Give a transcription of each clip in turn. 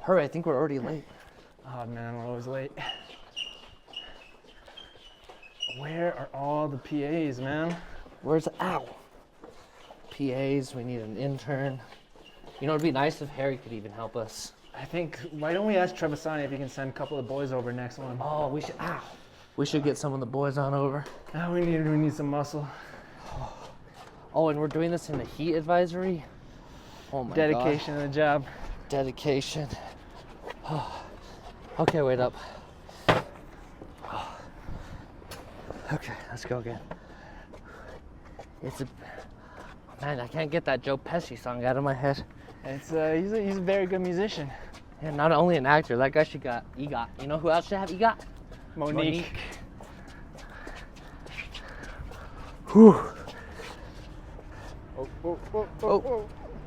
Hurry, I think we're already late. Oh man, we're always late. Where are all the PAs, man? Where's PAs, we need an intern. You know, it'd be nice if Harry could even help us. I think, why don't we ask Trebasani if he can send a couple of boys over next one? Oh, we should get some of the boys on over. Oh, we need some muscle. Oh, and we're doing this in the heat advisory? Oh my Dedication God. to the job. Dedication. Okay, wait up. Okay, let's go again. Man, I can't get that Joe Pesci song out of my head. It's he's a very good musician. Yeah, not only an actor, that guy should got EGOT. You know who else should have EGOT? Monique. Whew.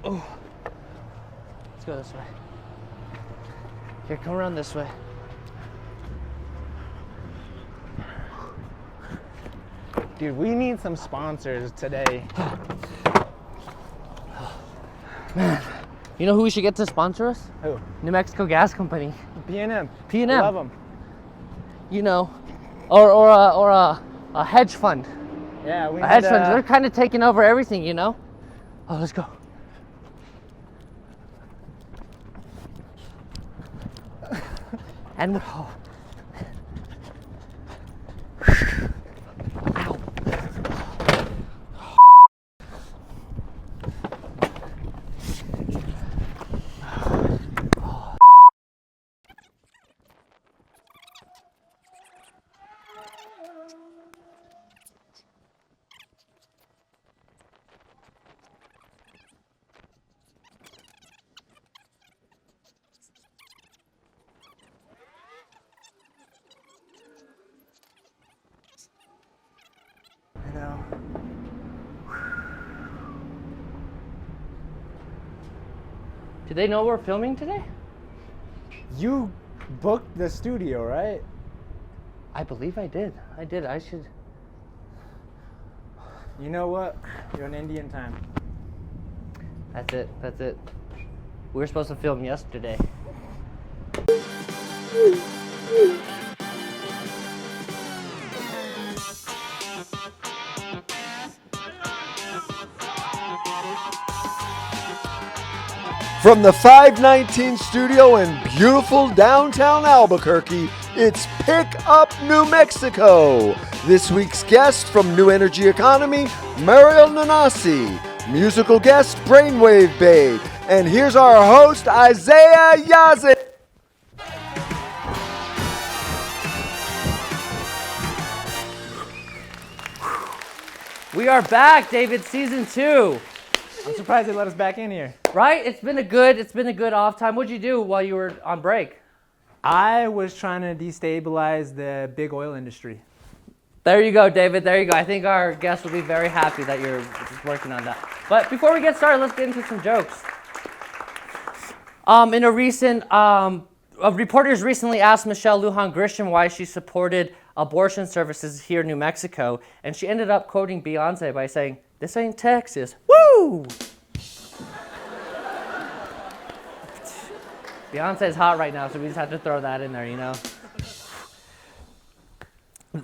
Oh. Let's go this way. Here, come around this way. Dude, we need some sponsors today. Man, you know who we should get to sponsor us? Who? New Mexico Gas Company. P&M. P&M. Love them. You know, or a hedge fund. Yeah, we need hedge funds. They're kind of taking over everything, you know. Oh, let's go. And oh. Ow. You know. Do they know we're filming today? You booked the studio, right? I believe I did. I should. You know what? You're on Indian time. That's it. We were supposed to film yesterday. From the 519 studio in beautiful downtown Albuquerque, it's Pick Up New Mexico. This week's guest from New Energy Economy, Mariel Nanasi. Musical guest, Brainwave Babe. And here's our host, Isiah Yazzie. We are back, David, season 2. I'm surprised they let us back in here. Right? It's been a good off time. What'd you do while you were on break? I was trying to destabilize the big oil industry. There you go, David. There you go. I think our guests will be very happy that you're working on that. But before we get started, let's get into some jokes. In a recent, reporters recently asked Michelle Lujan Grisham why she supported abortion services here in New Mexico, and she ended up quoting Beyonce by saying, "This ain't Texas. Woo!" Beyonce's hot right now, so we just have to throw that in there, you know.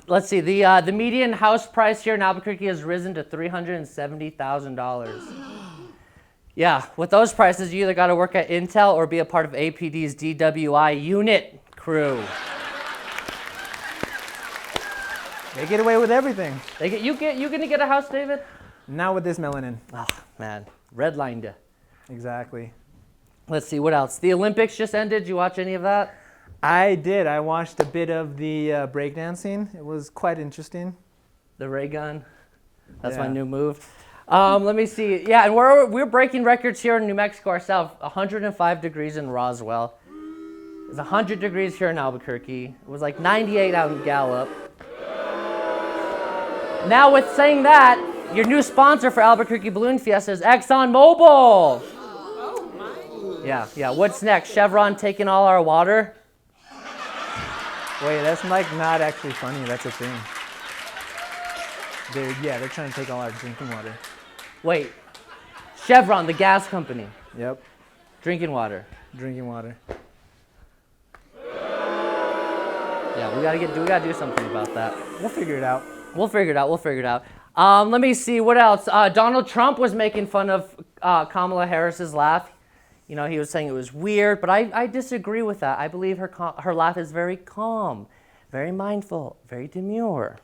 Let's see. The median house price here in Albuquerque has risen to $370,000. Yeah, with those prices, you either got to work at Intel or be a part of APD's DWI unit crew. They get away with everything. You gonna get a house, David? Not with this melanin. Oh man, redlined you. Exactly. Let's see, what else? The Olympics just ended. Did you watch any of that? I did. I watched a bit of the breakdancing. It was quite interesting. The ray gun. That's Yeah. my new move. Let me see. Yeah, and we're breaking records here in New Mexico ourselves. 105 degrees in Roswell. It's 100 degrees here in Albuquerque. It was like 98 out in Gallup. Now with saying that, your new sponsor for Albuquerque Balloon Fiesta is ExxonMobil. Yeah. What's next? Chevron taking all our water? Wait, that's like not actually funny. That's a thing. They're trying to take all our drinking water. Wait, Chevron, the gas company, Yep, drinking water. drinking water. Yeah, we gotta do something about that. We'll figure it out. We'll figure it out. Let me see what else. Donald Trump was making fun of Kamala Harris's laugh. You know, he was saying it was weird, but I disagree with that. I believe her laugh is very calm, very mindful, very demure.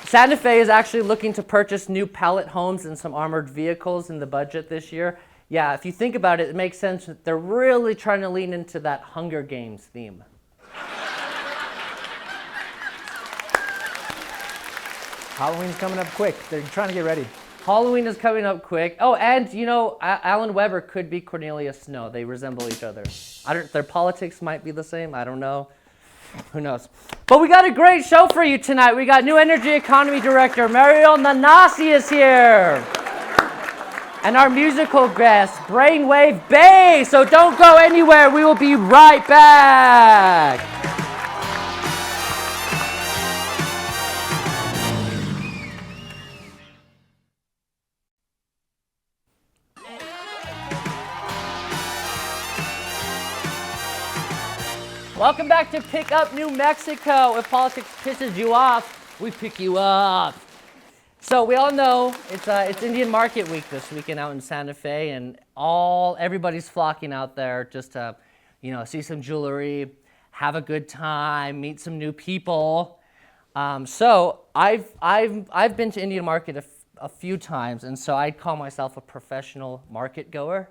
Santa Fe is actually looking to purchase new pallet homes and some armored vehicles in the budget this year. Yeah, if you think about it, it makes sense that they're really trying to lean into that Hunger Games theme. Halloween's coming up quick. They're trying to get ready. Halloween is coming up quick. Oh, and you know, Alan Weber could be Cornelius Snow. They resemble each other. Their politics might be the same. I don't know. Who knows? But we got a great show for you tonight. We got New Energy Economy Director Mariel Nanasi is here. And our musical guest, Brainwave Babe. So don't go anywhere. We will be right back. Welcome back to Pick Up New Mexico. If politics pisses you off, we pick you up. So we all know it's Indian Market Week this weekend out in Santa Fe, and everybody's flocking out there just to, see some jewelry, have a good time, meet some new people. So I've been to Indian Market a few times, and so I'd call myself a professional market goer.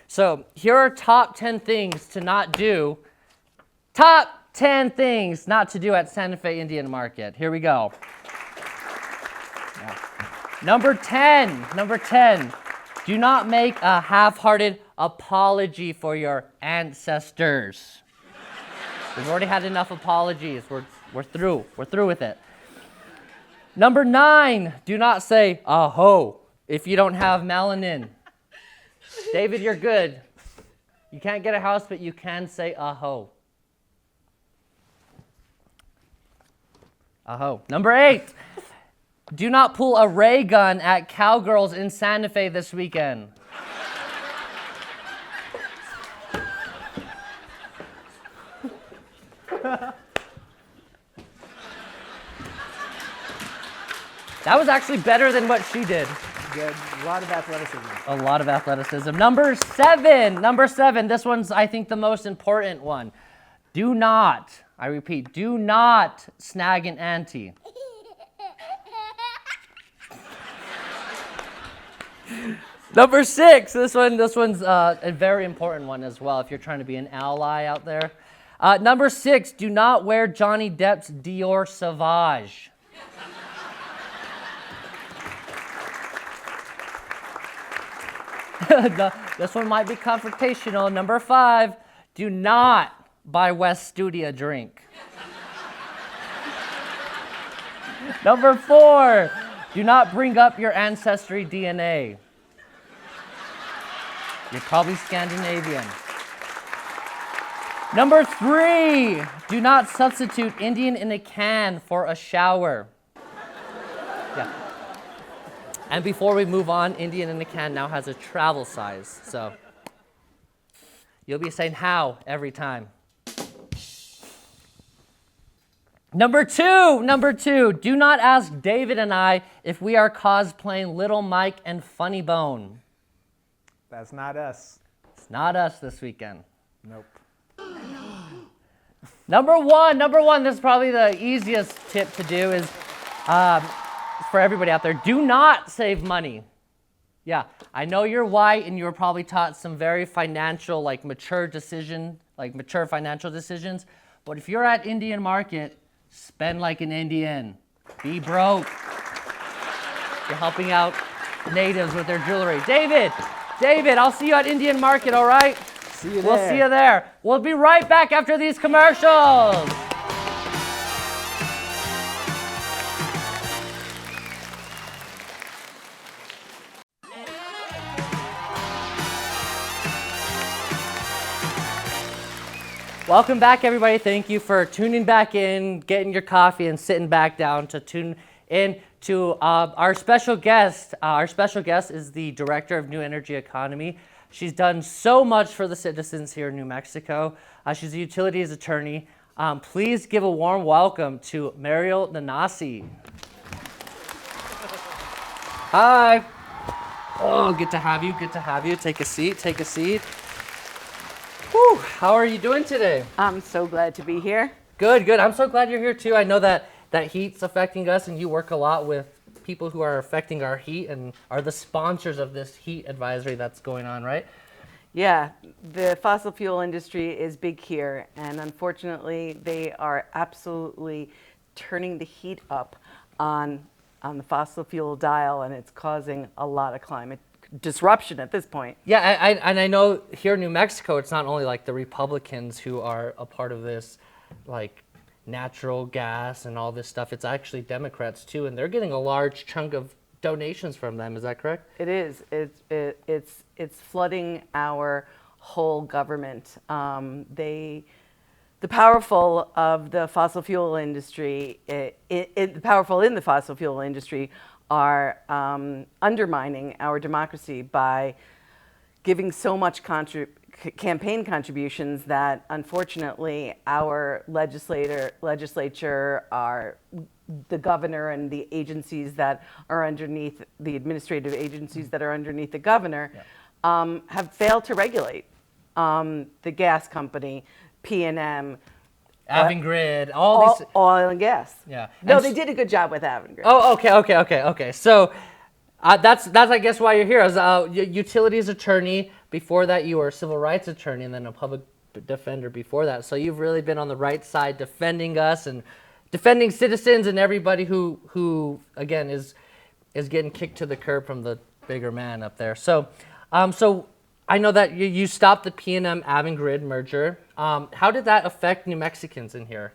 So here are top 10 things to not do. Top 10 things not to do at Santa Fe Indian Market. Here we go. Yeah. Number 10, do not make a half-hearted apology for your ancestors. We've already had enough apologies. We're through with it. Number 9, do not say aho if you don't have melanin. David, you're good. You can't get a house, but you can say aho. Aho. Number 8, do not pull a ray gun at Cowgirls in Santa Fe this weekend. That was actually better than what she did. Good. A lot of athleticism. A lot of athleticism. Number 7. This one's, I think, the most important one. Do not, I repeat, do not snag an auntie. Number 6. This one's a very important one as well if you're trying to be an ally out there. Number 6. Do not wear Johnny Depp's Dior Sauvage. This one might be confrontational. Number 5. Do not buy West Studi a drink. Number 4. Do not bring up your ancestry DNA. You're probably Scandinavian. Number 3, do not substitute Indian in a can for a shower. Yeah. And before we move on, Indian in a can now has a travel size. So you'll be saying how every time. Number two, do not ask David and I if we are cosplaying Little Mike and Funny Bone. That's not us. It's not us this weekend. Nope. Number one, this is probably the easiest tip to do is for everybody out there, do not save money. Yeah, I know you're white and you were probably taught some very financial, mature financial decisions, but if you're at Indian Market, spend like an Indian. Be broke. You're helping out natives with their jewelry. David, I'll see you at Indian Market, all right? See you there. We'll see you there. We'll be right back after these commercials. Welcome back, everybody. Thank you for tuning back in, getting your coffee, and sitting back down to tune in to our special guest. Our special guest is the Director of New Energy Economy, She's done so much for the citizens here in New Mexico. She's a utilities attorney. Please give a warm welcome to Mariel Nanasi. Hi. Oh, good to have you. Good to have you. Take a seat. Take a seat. Whew. How are you doing today? I'm so glad to be here. Good, good. I'm so glad you're here too. I know that heat's affecting us, and you work a lot with people who are affecting our heat and are the sponsors of this heat advisory that's going on, right? Yeah, the fossil fuel industry is big here, and unfortunately, they are absolutely turning the heat up on the fossil fuel dial, and it's causing a lot of climate disruption at this point. Yeah, and I know here in New Mexico, it's not only like the Republicans who are a part of this, like natural gas and all this stuff. It's actually Democrats too, and they're getting a large chunk of donations from them. Is that correct? It is. It's flooding our whole government. The powerful of the fossil fuel industry, the powerful in the fossil fuel industry, are undermining our democracy by giving so much campaign contributions that unfortunately our legislature, the governor and the agencies that are underneath, the administrative agencies that are underneath the governor, have failed to regulate. The gas company, P&M, Avangrid, all these. oil and gas. Yeah. No, And they did a good job with Avangrid. Oh, okay. So that's I guess why you're here as a utilities attorney. Before that, you were a civil rights attorney and then a public defender before that. So you've really been on the right side defending us and defending citizens and everybody who again is getting kicked to the curb from the bigger man up there. So so I know that you stopped the P&M Avangrid merger. How did that affect New Mexicans in here?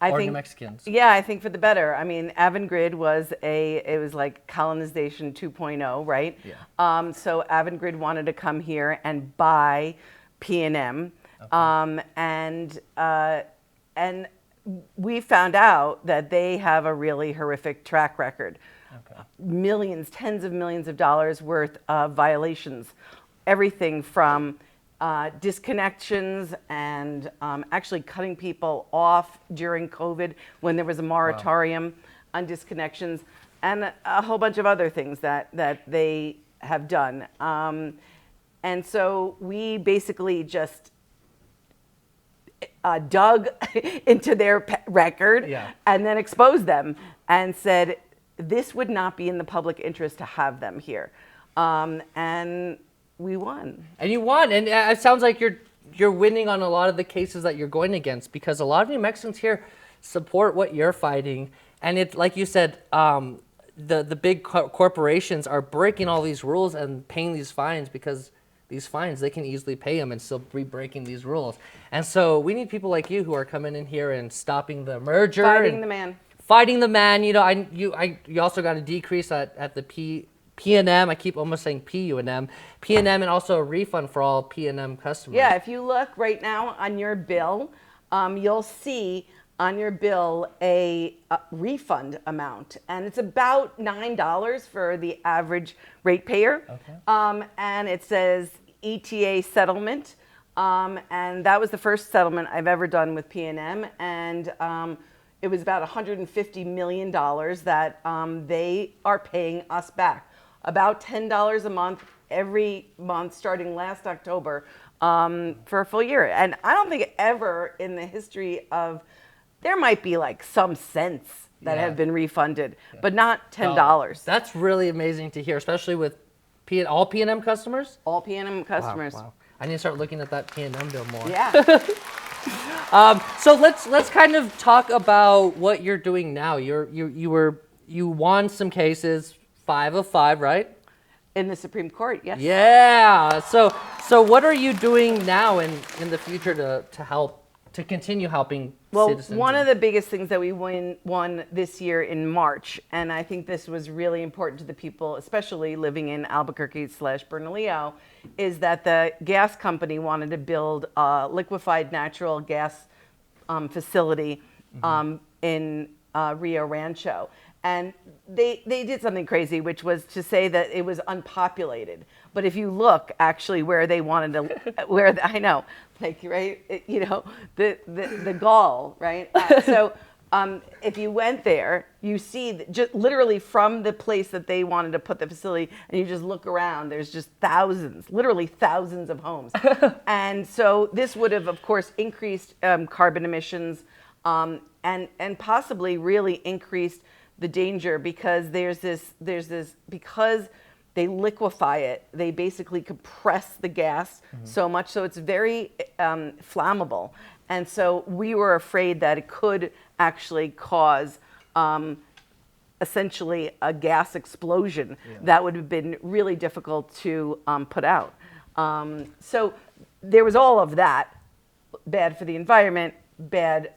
New Mexicans. Yeah, I think for the better. I mean, Avangrid was it was like colonization 2.0, right? Yeah. So Avangrid wanted to come here and buy P&M, and we found out that they have a really horrific track record. Okay. Millions, tens of millions of dollars worth of violations, everything from disconnections and actually cutting people off during COVID when there was a moratorium on disconnections, and a whole bunch of other things that they have done. And so we basically just dug into their record and then exposed them and said, this would not be in the public interest to have them here. And we won. And you won, and it sounds like you're winning on a lot of the cases that you're going against, because a lot of New Mexicans here support what you're fighting, and it's like you said, the big corporations are breaking all these rules and paying these fines, because these fines they can easily pay them and still be breaking these rules. And so we need people like you who are coming in here and stopping the merger, fighting the man. Fighting the man. You know, you also got a decrease at the P&M, I keep almost saying P&M, and also a refund for all P&M customers. Yeah, if you look right now on your bill, you'll see on your bill a refund amount, and it's about $9 for the average ratepayer. Okay. And it says ETA settlement, and that was the first settlement I've ever done with P&M, and it was about $150 million that they are paying us back. About $10 a month every month starting last October for a full year. And I don't think ever in the history of, there might be like some cents that have been refunded, but not $10. That's really amazing to hear, especially with all P&M customers? All P&M customers. Wow. I need to start looking at that P&M bill more. Yeah. So let's kind of talk about what you're doing now. You won some cases, 5 of 5, right? In the Supreme Court, yes. Yeah. So what are you doing now in the future to help, to continue helping citizens? Well, one of the biggest things that we won this year in March, and I think this was really important to the people, especially living in Albuquerque/Bernalillo, is that the gas company wanted to build a liquefied natural gas facility in Rio Rancho. And they did something crazy, which was to say that it was unpopulated. But if you look actually where they wanted to, I know, like, right, the gall, right? If you went there, you see just literally from the place that they wanted to put the facility, and you just look around, there's just literally thousands of homes. And so this would have, of course, increased carbon emissions and possibly really increased the danger, because because they liquefy it, they basically compress the gas so much, so it's very flammable. And so we were afraid that it could actually cause essentially a gas explosion that would have been really difficult to put out. So there was all of that, bad for the environment, bad,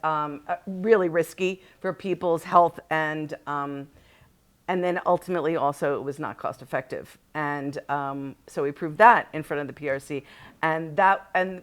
really risky for people's health, and then ultimately also it was not cost effective. And so we proved that in front of the PRC, and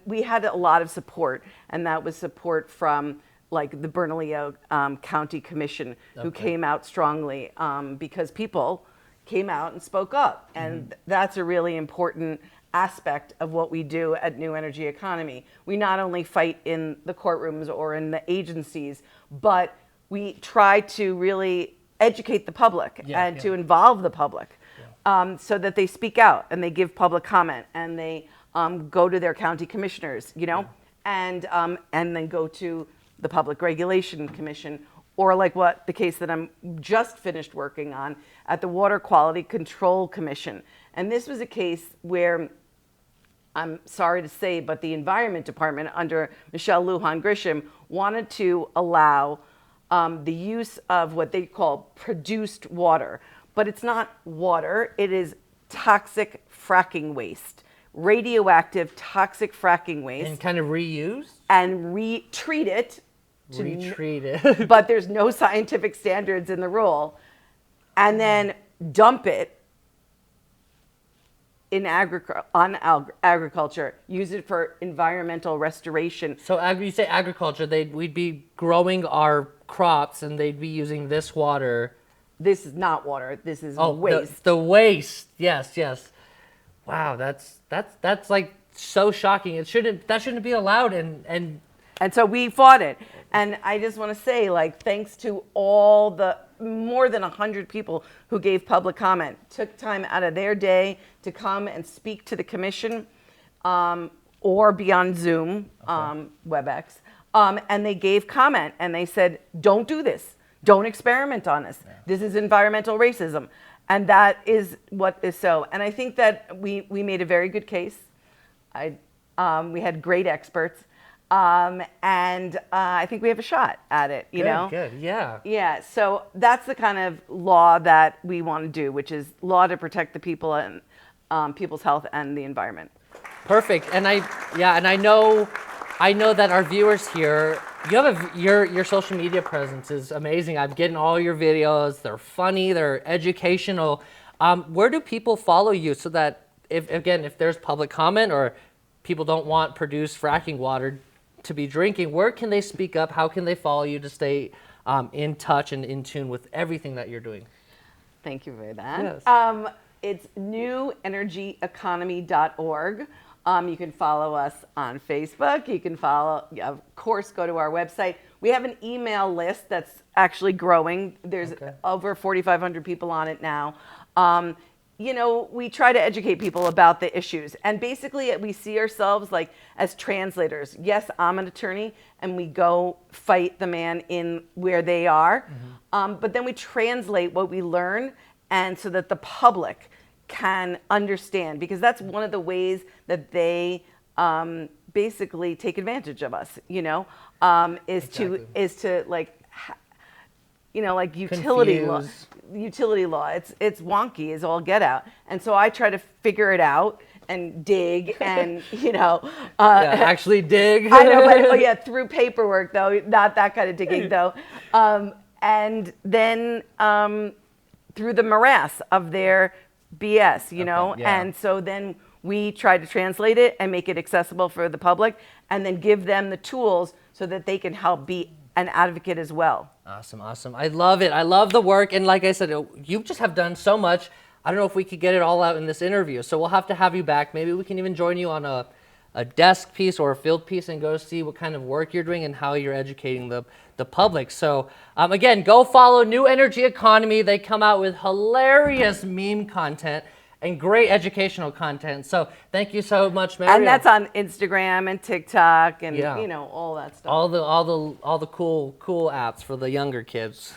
we had a lot of support, and that was support from like the Bernalillo County Commission, who came out strongly because people came out and spoke up, and that's a really important aspect of what we do at New Energy Economy. We not only fight in the courtrooms or in the agencies, but we try to really educate the public to involve the public so that they speak out and they give public comment, and they go to their county commissioners, and then go to the Public Regulation Commission, or like what the case that I'm just finished working on at the Water Quality Control Commission. And this was a case where, I'm sorry to say, but the Environment Department under Michelle Lujan Grisham wanted to allow the use of what they call produced water. But it's not water, it is toxic fracking waste, radioactive toxic fracking waste. And kind of reused? And retreat it. Retreat it. But there's no scientific standards in the rule. And then dump it in agriculture, use it for environmental restoration. So you say agriculture, we'd be growing our crops and they'd be using this water. This is not water, this is waste. The waste, yes. Wow, that's like so shocking. That shouldn't be allowed, and so we fought it. And I just want to say, like, thanks to all the more than 100 people who gave public comment, took time out of their day to come and speak to the commission, or be on Zoom, WebEx, and they gave comment, and they said, don't do this. Don't experiment on us. Yeah. This is environmental racism. And that is what is so. And I think that we made a very good case. We had great experts. And I think we have a shot at it, you know? Good, yeah. Yeah, so that's the kind of law that we want to do, which is law to protect the people and people's health and the environment. Perfect. And I know that our viewers here, your social media presence is amazing. I'm getting all your videos. They're funny, they're educational. Where do people follow you so that if there's public comment or people don't want produced fracking water to be drinking, where can they speak up? How can they follow you to stay in touch and in tune with everything that you're doing? Thank you for that. Yes. It's newenergyeconomy.org. You can follow us on Facebook. You can of course, go to our website. We have an email list that's actually growing. There's over 4,500 people on it now. We try to educate people about the issues. And basically, we see ourselves like as translators. Yes, I'm an attorney, and we go fight the man in where they are. Mm-hmm. But then we translate what we learn, and so that the public can understand, because that's one of the ways that they basically take advantage of us, is to like utility law. Utility law, it's wonky as all get out, and so I try to figure it out and dig and actually dig. I know, but through paperwork though, not that kind of digging though, and then through the morass of their BS, and so then we try to translate it and make it accessible for the public, and then give them the tools so that they can help be an advocate as well. Awesome, awesome. I love it. I love the work. And like I said, you just have done so much. I don't know if we could get it all out in this interview. So we'll have to have you back. Maybe we can even join you on a desk piece or a field piece and go see what kind of work you're doing and how you're educating the public. So again, go follow New Energy Economy. They come out with hilarious meme content and great educational content. So thank you so much, Mariel. And that's on Instagram and TikTok and Yeah. all that stuff. all the cool apps for the younger kids.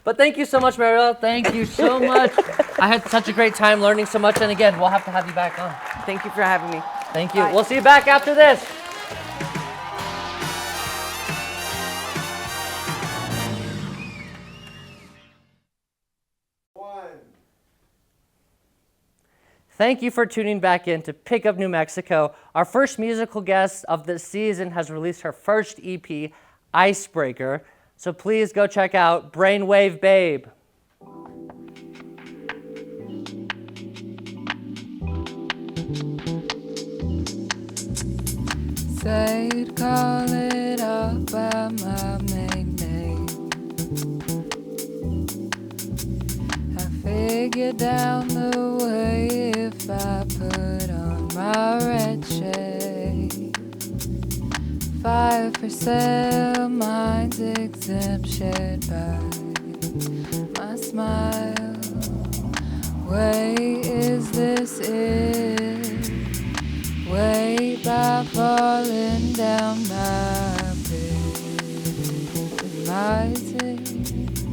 But thank you so much, Mariel. Thank you so much. I had such a great time learning so much. And again, we'll have to have you back on. Thank you for having me. Thank you. Bye. We'll see you back after this. Thank you for tuning back in to Pick Up New Mexico. Our first musical guest of the season has released her first EP, Icebreaker. So please go check out Brainwave Babe. Said call it off by my main name. I figured down the way if I put on my red shade. 5 for sale, mine's exempt, shared by my smile. Wait, is this it? Wait by falling down my pit. My thing,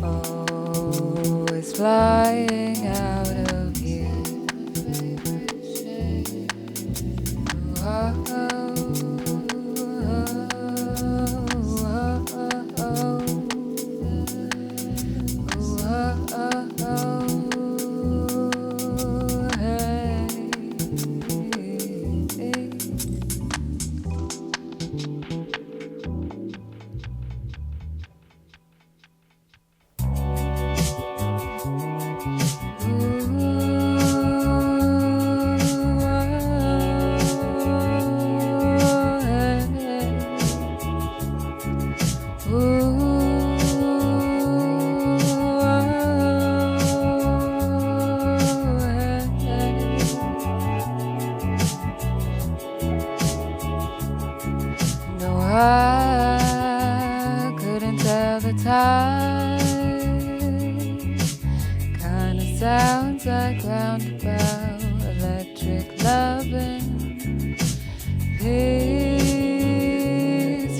oh, it's flying out of here. Oh, oh, no, I couldn't tell the time. Kinda sounds like roundabout electric loving. Please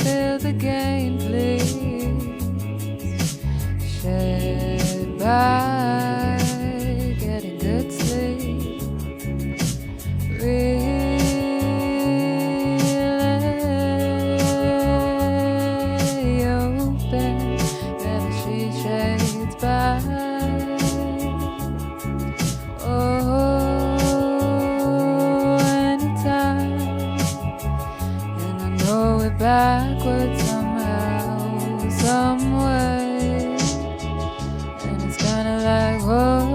fill the game, please. Shared by getting good sleep. Relay open, and she shades by. Oh, anytime, and I know it backwards somehow, some way, and it's kinda like whoa.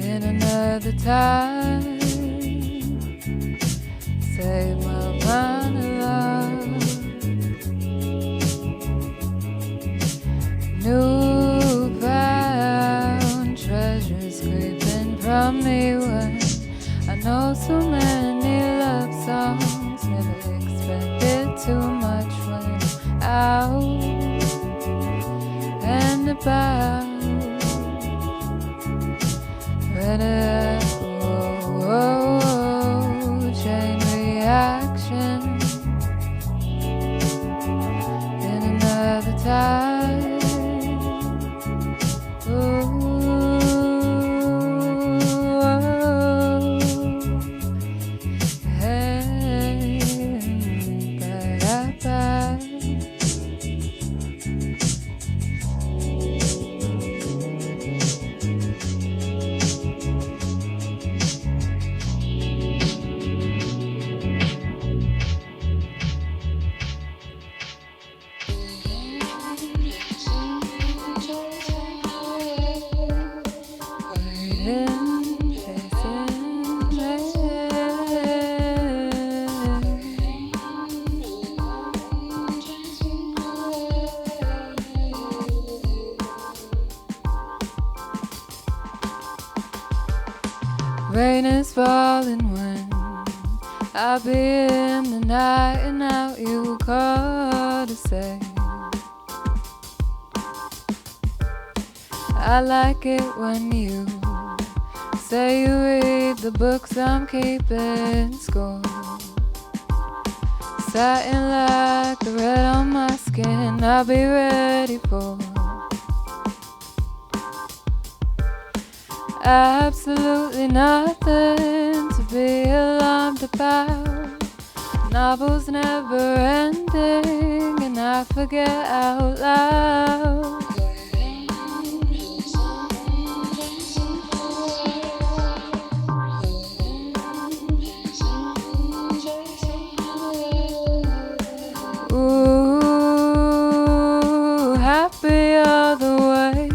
In another time, save my monologue. Newfound treasures creeping from me when I know so many love songs. Never expected too much when I'm out and about. Chain reaction in another time. Hey, ba-da-ba. rain is falling when I'll be in the night and out you call to say I like it when you say you read the books I'm keeping score. Satin like the red on my skin, I'll be ready for absolutely nothing to be alarmed about. Novels never ending and I forget out loud. Ooh, happy all the way.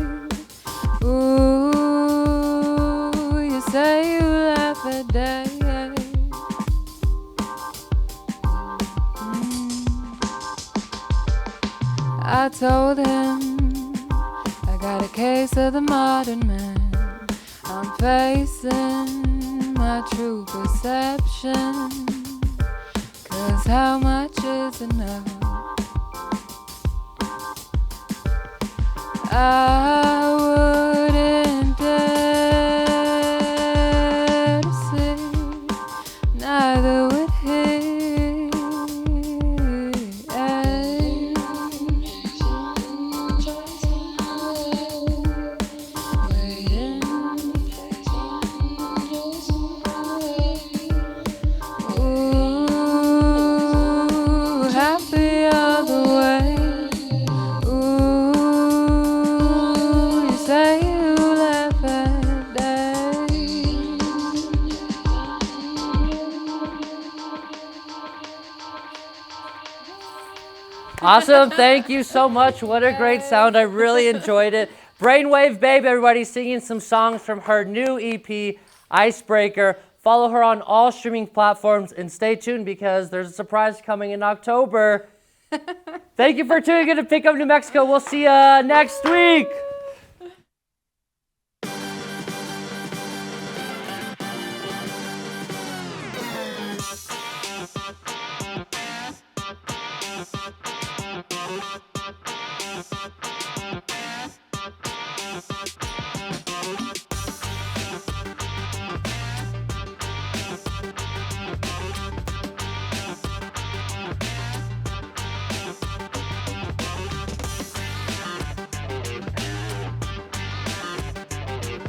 Ooh, you say you laugh a day. I told him I got a case of the modern man. I'm facing my true perception. 'Cause how much is enough? I wouldn't dare to see, neither would he. Ooh, happy all the way. Ooh, you say you laugh at day. Awesome. Thank you so much. What a great sound. I really enjoyed it. Brainwave Babe, everybody, singing some songs from her new EP, Icebreaker. Follow her on all streaming platforms and stay tuned because there's a surprise coming in October. Thank you for tuning in to Pick Up New Mexico. We'll see you next week.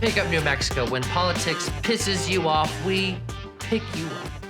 Pick Up New Mexico. When politics pisses you off, we pick you up.